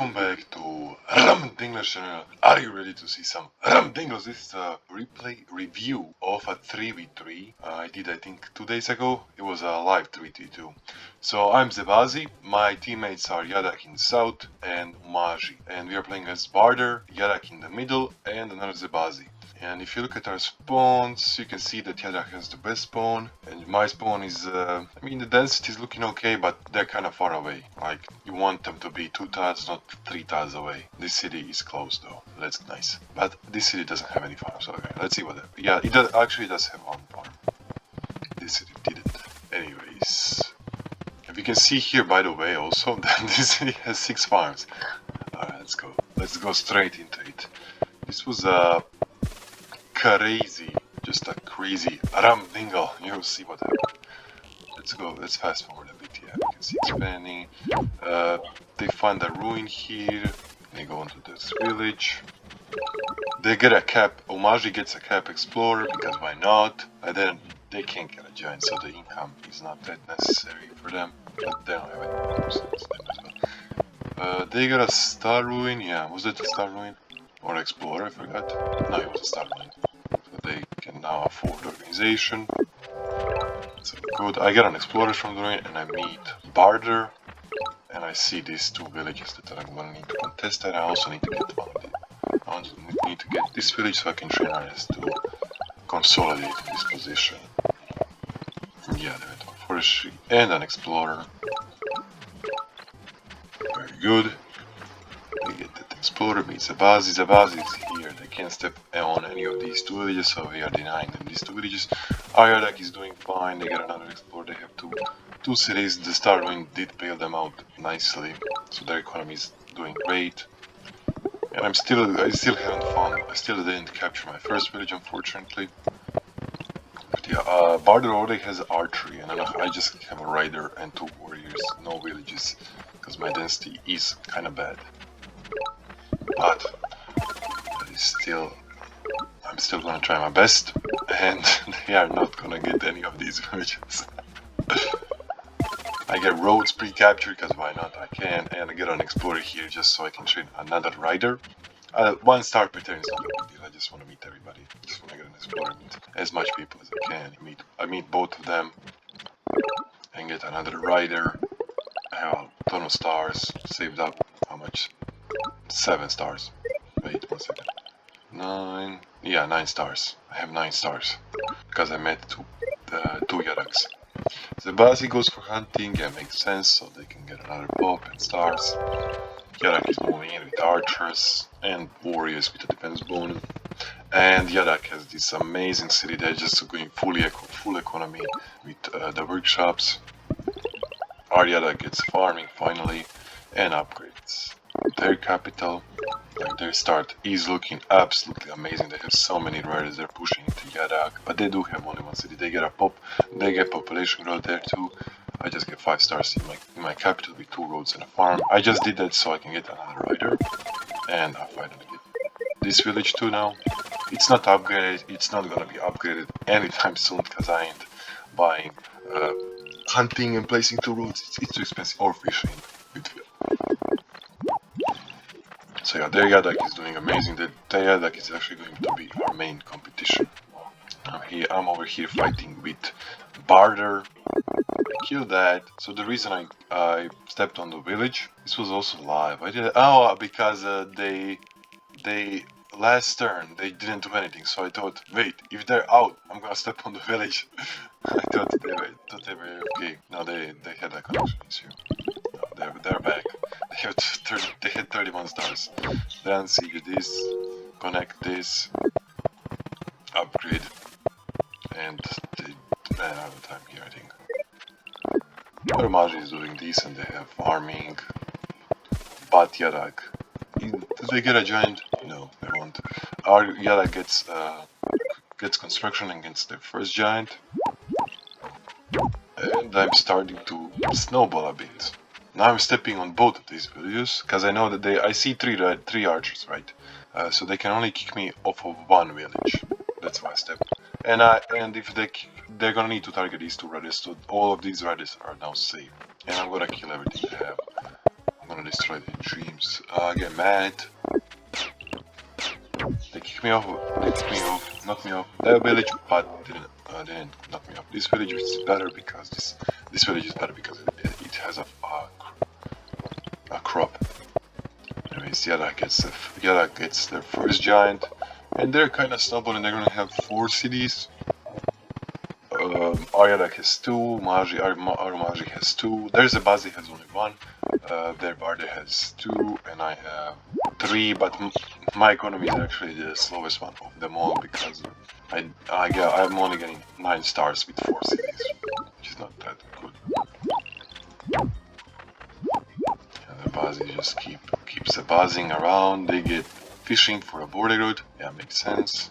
welcome back to Dinglers channel. Are you ready to see some Dingles? This is a replay review of a 3v3 I did, I think 2 days ago. It was a live 3v2. So I'm Zebazi, my teammates are Yadak in the south and Maji, and we are playing as Barder, Yadak in the middle, and another Zebazi. And if you look at our spawns, you can see that Yadak has the best spawn, and my spawn is, I mean, the density is looking okay, but they're kind of far away. Like, you want them to be 2 tiles, not 3 tiles away. This city is close though, that's nice. But this city doesn't have any farms, so okay, let's see what that. Yeah, it does, actually does have one farm. This city didn't. Anyways, if you can see here, by the way, also, that this city has 6 farms. Alright, let's go. Let's go straight into it. This was a crazy, just a crazy dingle. You'll see what happened. Let's go, let's fast forward a bit. Yeah, you can see expanding. They find a ruin here. They go into this village. They get a cap. Omaji gets a cap explorer, because why not? And then they can't get a giant, so the income is not that necessary for them. But they don't have it. They got a star ruin. Yeah, was it a star ruin? Or explorer, I forgot. No, it was a star ruin. So they can now afford organization. So good. I get an explorer from the ruin and I meet Barder. And I see these 2 villages that I'm gonna need to contest, and I also need to get one of them. I also need to get this village so I can train RS to consolidate this position. Yeah, they went for a sheep and an explorer. Very good. We get that explorer meets Zabazi. Zabazi is here. They can't step on any of these 2 villages, so we are denying them these 2 villages. Ayadak is doing fine. They get another explorer. They have two cities. The Star Ruin did bail them out nicely, so their economy is doing great. And I still haven't found. I still didn't capture my first village, unfortunately. But yeah, Barder already has archery, and I just have a rider and 2 warriors, no villages, because my density is kind of bad. But that is still, I'm still gonna try my best, and they are not gonna get any of these villages. I get roads pre-captured, because why not, I can, and I get an explorer here just so I can train another rider. 1 star per turn is not a big deal, I just want to meet everybody. Just want to get an explorer, meet as much people as I can. I meet both of them, and get another rider. I have a ton of stars saved up. How much? 7 stars. Wait 1 second. 9. Yeah, 9 stars. I have 9 stars because I met 2 Yadaks. The Bazi goes for hunting. Yeah, makes sense. So they can get another pop and stars. Yadak is moving in with archers and warriors with a defense bonus. And Yadak has this amazing city. They're just going full economy with the workshops. Our Yadak gets farming finally and upgrades their capital. Like, their start is looking absolutely amazing. They have so many riders they're pushing into Yadak, but they do have only 1 city. They get a pop, they get population growth there too. I just get 5 stars in my capital with 2 roads and a farm. I just did that so I can get another rider, and I finally get this village too now. It's not upgraded. It's not gonna be upgraded anytime soon because I ain't buying hunting and placing 2 roads. It's too expensive, or fishing with. So yeah, their Yadak is doing amazing. Their Yadak is actually going to be our main competition. I'm over here fighting with Barder. I killed that. So the reason I stepped on the village, this was also live. I did because they last turn they didn't do anything. So I thought, wait, if they're out, I'm gonna step on the village. I thought they were okay. No, they had a connection issue. No, they're back. They had 31 stars. Then siege this, connect this, upgrade, and they ran out of time here, I think. Maji is doing decent. They have farming, but Yadak, do they get a giant? No, they won't. Our Yadak gets construction against their first giant, and I'm starting to snowball a bit. Now I'm stepping on both of these villages because I know that I see 3 archers, right? So they can only kick me off of 1 village. That's why I stepped. And if they're gonna need to target these 2 riders, so all of these riders are now safe. And I'm gonna kill everything they have. gonna destroy their dreams. Get mad. They kick me off, knock me off. That village, but didn't knock me off. This village is better because this village is better because it has a crop. Anyways, Yara gets their first giant, and they're kind of stubborn, and they're gonna have 4 cities. Aryadak has 2, Arumaji has 2, there's a Bazi has only 1, their Barde has 2, and I have 3, but my economy is actually the slowest one of them all because I'm only getting 9 stars with 4 cities, which is not that good. And the Bazi just keeps buzzing around, they get fishing for a border route, yeah, makes sense.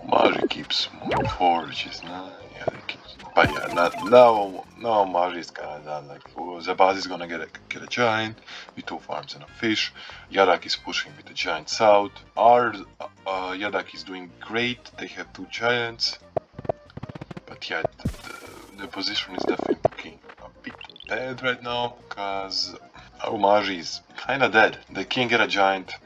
Mari keeps moving forward, which is not, yeah, they keep, but yeah, now Mari is kinda done, like, Zabaz is gonna get a giant, with 2 farms and a fish, Yadak is pushing with the giant south, Yadak is doing great, they have 2 giants, but yeah, the position is definitely looking a bit bad right now, because Arumaji is kinda dead, they can't get a giant.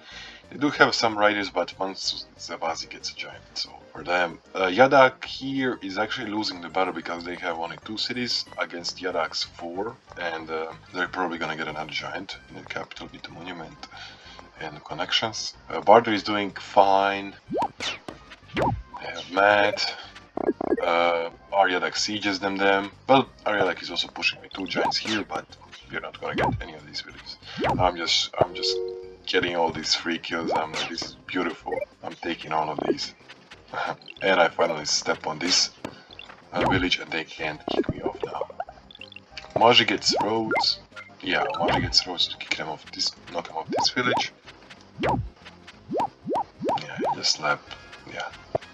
They do have some riders, but once Zabazi gets a giant, so for them. Yadak here is actually losing the battle because they have only 2 cities against Yadak's 4, and they're probably gonna get another giant in the capital with the monument and connections. Barter is doing fine. They have Matt. Aryadak sieges them. Well, Aryadak is also pushing with 2 giants here, but we're not gonna get any of these villages. I'm just getting all these free kills. I'm like, this is beautiful. I'm taking all of these. And I finally step on this village and they can't kick me off now. Maji gets roads. Yeah, Maji gets roads to kick them off this, knock him off this village. Yeah, just slap. Yeah,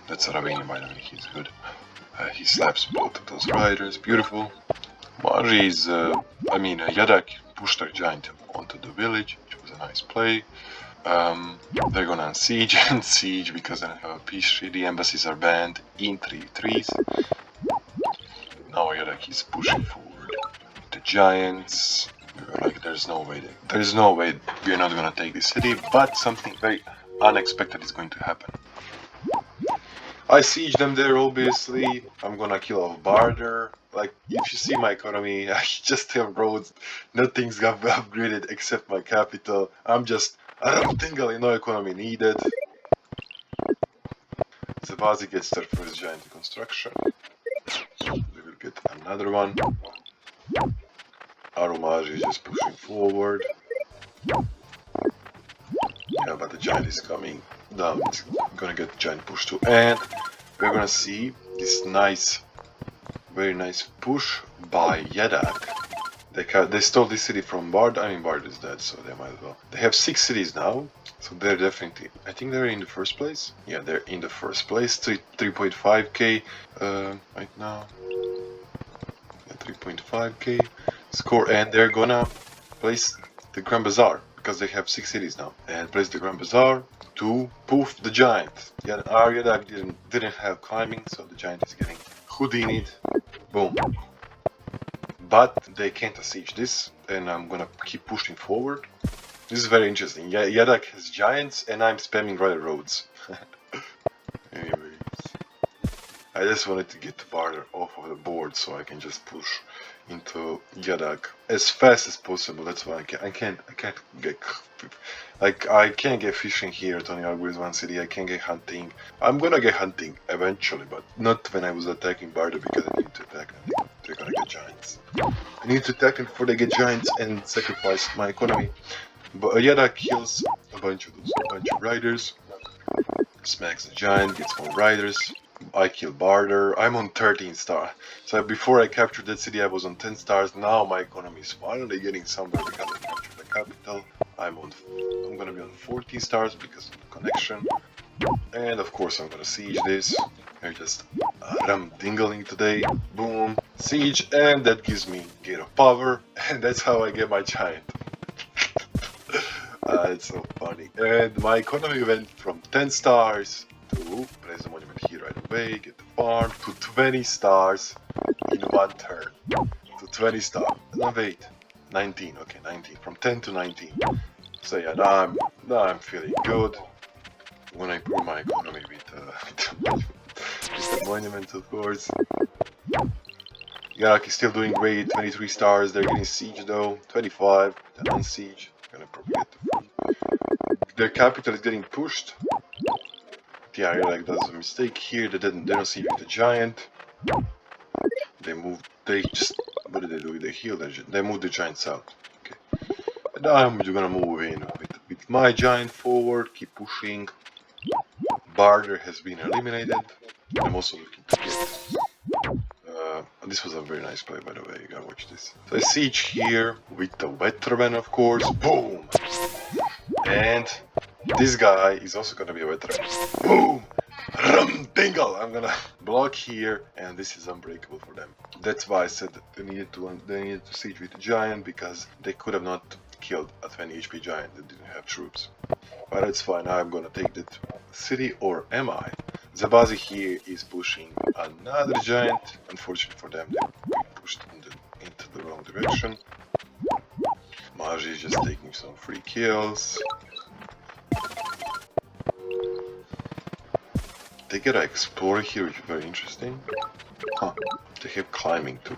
that's a Ravini, by the way, he's good. He slaps both of those riders, beautiful. Maji is, Yadak pushed their giant onto the village, which was a nice play. They're gonna siege and siege because they don't have a peace treaty. The embassies are banned in 3-3s. Now Yadak is pushing forward. The giants. Like, there's no way we're not gonna take this city, but something very unexpected is going to happen. I siege them there, obviously. I'm gonna kill off Barter. Like, if you see my economy, I just have roads. Nothing's got upgraded except my capital. I don't think no economy needed. Zabazi gets their first giant construction. We will get another one. Arumaji is just pushing forward. Yeah, but the giant is coming down. It's gonna get the giant push too. And we're gonna see this very nice push by Yadak. They stole this city from Bard. I mean, Bard is dead, so they might as well. They have 6 cities now, so they're definitely. I think they're in the first place. Yeah, they're in the first place. 3.5k right now. Yeah, 3.5k score, and they're gonna place the Grand Bazaar because they have 6 cities now, and place the Grand Bazaar to poof the giant. Yeah, Yadak didn't have climbing, so the giant is getting Houdini'd. Boom. But they can't siege this, and I'm gonna keep pushing forward. This is very interesting. Yeah, Yadak has giants, and I'm spamming rider roads. Anyways, I just wanted to get the Barter off of the board so I can just push into Yadak as fast as possible. That's why I can't get like I can't get fishing here at Tony Arguez 1 city. I can't get hunting. I'm gonna get hunting eventually, but not when I was attacking Barter because I need to attack them. They're gonna get giants. I need to attack them before they get giants and sacrifice my economy. But Yadak kills a bunch of riders. Smacks the giant, gets more riders. I kill Barter. I'm on 13 stars. So before I captured that city, I was on 10 stars. Now my economy is finally getting somewhere because I captured the capital. I'm gonna be on 14 stars because of the connection. And of course I'm gonna siege this. I just dingling today. Boom, siege, and that gives me gate of power, and that's how I get my giant. It's so funny. And my economy went from 10 stars to place the monument here right away, get the farm, to 20 stars. in one turn to 20 star. No, wait, 19. Okay, 19. From 10 to 19. So yeah, now I'm feeling good. When I improve my economy with the monument, of course. Iraq is still doing great. 23 stars. They're getting siege though. 25. Then unsiege. Gonna probably get the free. Their capital is getting pushed. Yeah, Iraq does a mistake here. They don't siege with the giant. They moved. They just. What did they do? They healed. They moved the giants out. Okay. And I'm gonna move in with my giant forward. Keep pushing. Barter has been eliminated. I'm also looking to get. This was a very nice play, by the way. You gotta watch this. So I siege here with the veteran, of course. Boom! And this guy is also gonna be a veteran. Boom! Rum dingle! I'm gonna block here, and this is unbreakable for them. That's why I said that they needed to siege with the giant, because they could have not killed a 20 HP giant that didn't have troops. But it's fine. I'm gonna take that city, or am I? Zabazi here is pushing another giant. Unfortunately for them, they pushed into the wrong direction. Maj is just taking some free kills. They get an explorer here, which is very interesting. Huh. They have climbing too.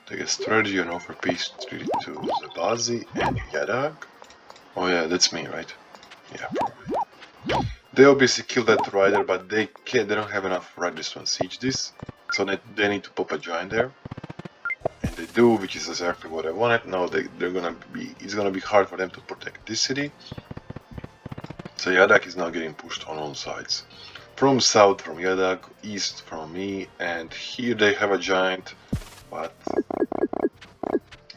They get strategy and offer peace treaty to Zabazi and Yadag. Oh yeah, that's me, right? Yeah, probably. They obviously killed that rider, but they don't have enough riders to unsiege this, so they need to pop a giant there, and they do, which is exactly what I wanted. Now it's gonna be hard for them to protect this city. So Yadak is now getting pushed on all sides, from south from Yadak, east from me, and here they have a giant, but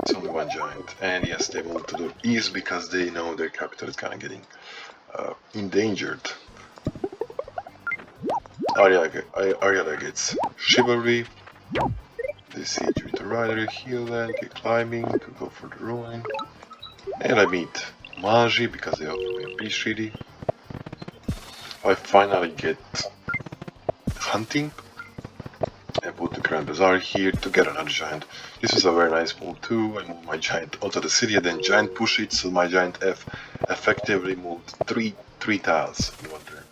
it's only one giant. And yes, they moved to the east because they know their capital is kind of getting endangered. Ariela gets chivalry. They siege with the rider, heal them, get climbing to go for the ruin. And I meet Magi because they offer me a peace treaty. I finally get hunting and put the Grand Bazaar here to get another giant. This was a very nice move too. I moved my giant onto the city and then giant push it, so my giant F effectively moved three tiles in one turn.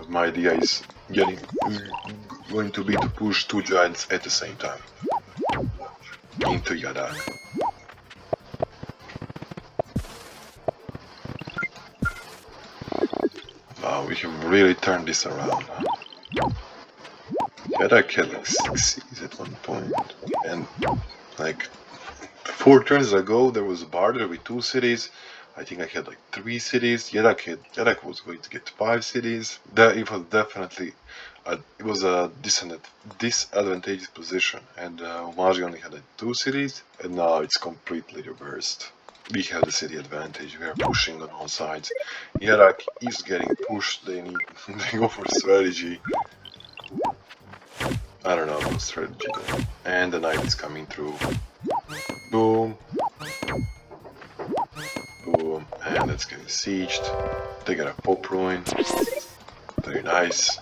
My idea is going to be to push two giants at the same time into Yadak. Wow, we have really turned this around. Yadak had like 6 cities at one point, and like 4 turns ago there was a barter with 2 cities. I think I had like 3 cities. Yadak was going to get 5 cities. It was definitely it was a disadvantageous position, and Umaji only had like 2 cities, and now it's completely reversed. We have the city advantage. We are pushing on all sides. Yadak is getting pushed. They go for strategy. I don't know about strategy though. And the knight is coming through. Boom. Boom. And it's getting sieged. They got a pop ruin. Very nice.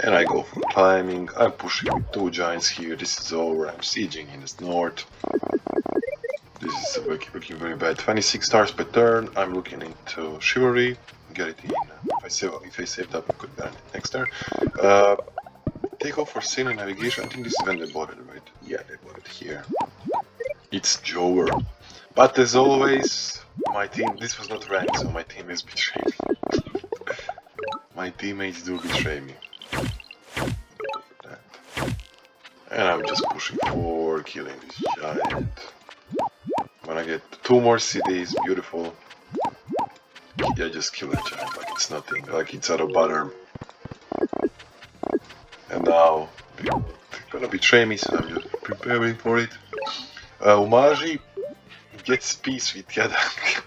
And I go for climbing. I'm pushing with 2 giants here. This is over. I'm sieging in the north. This is looking very bad. 26 stars per turn. I'm looking into chivalry. Get it in. If I saved up, I could get it next turn. Take off for sail and navigation. I think this is when they bought it, right? Yeah, they bought it here. It's Jover. But as always, my team, this was not ranked, so my team is betraying me. My teammates do betray me. And I'm just pushing forward, killing this giant. When I get 2 more cities, beautiful. Yeah, just kill that giant like it's nothing, like it's out of butter. And now they're gonna betray me, so I'm just preparing for it. Umaji gets peace with Yadak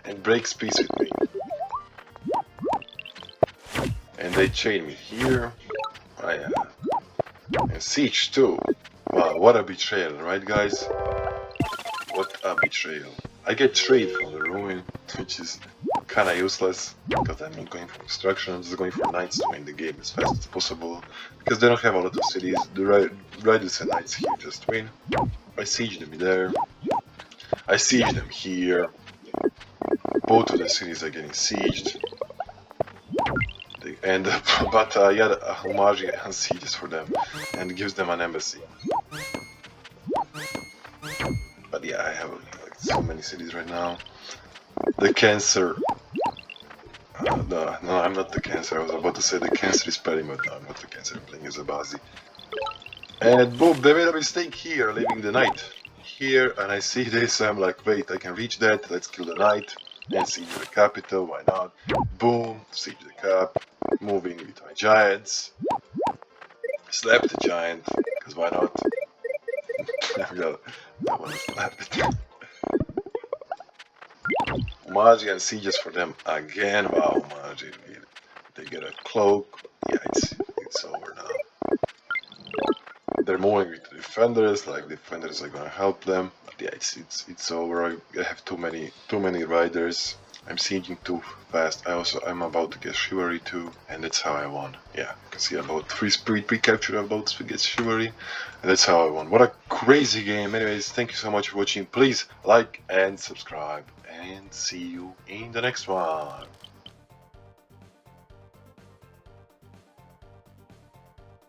and breaks peace with me. And they chain me here. And siege too. Wow, what a betrayal, right guys? What a betrayal. I get trade from the ruin, which is kind of useless because I'm not going for construction. I'm just going for knights to win the game as fast as possible because they don't have a lot of cities. The riders and knights here just win. I siege them there. I siege them here. Both of the cities are getting sieged. And but yeah, Homage sieges for them and gives them an embassy. But yeah, I have like so many cities right now. The Cancer. No, I'm not the Cancer. I was about to say the Cancer is Perry, but no, I'm not the Cancer. I'm playing as a Bazi. And boom, they made a mistake here, leaving the knight here. And I see this, I'm like, wait, I can reach that. Let's kill the knight and siege the capital. Why not? Boom, siege the cap. Moving with my giants. Slap the giant, because why not? I want to slap it. Magi and sieges for them again. Wow, Magi. They get a cloak. Yeah, it's over now. They're moving with the defenders, like the defenders are gonna help them. But yeah, it's over. I have too many riders. I'm sieging too fast. I'm about to get chivalry too, and that's how I won. Yeah, you can see about 3 speed pre-capture about to get chivalry, and that's how I won. What a crazy game. Anyways, thank you so much for watching. Please like and subscribe, and see you in the next one.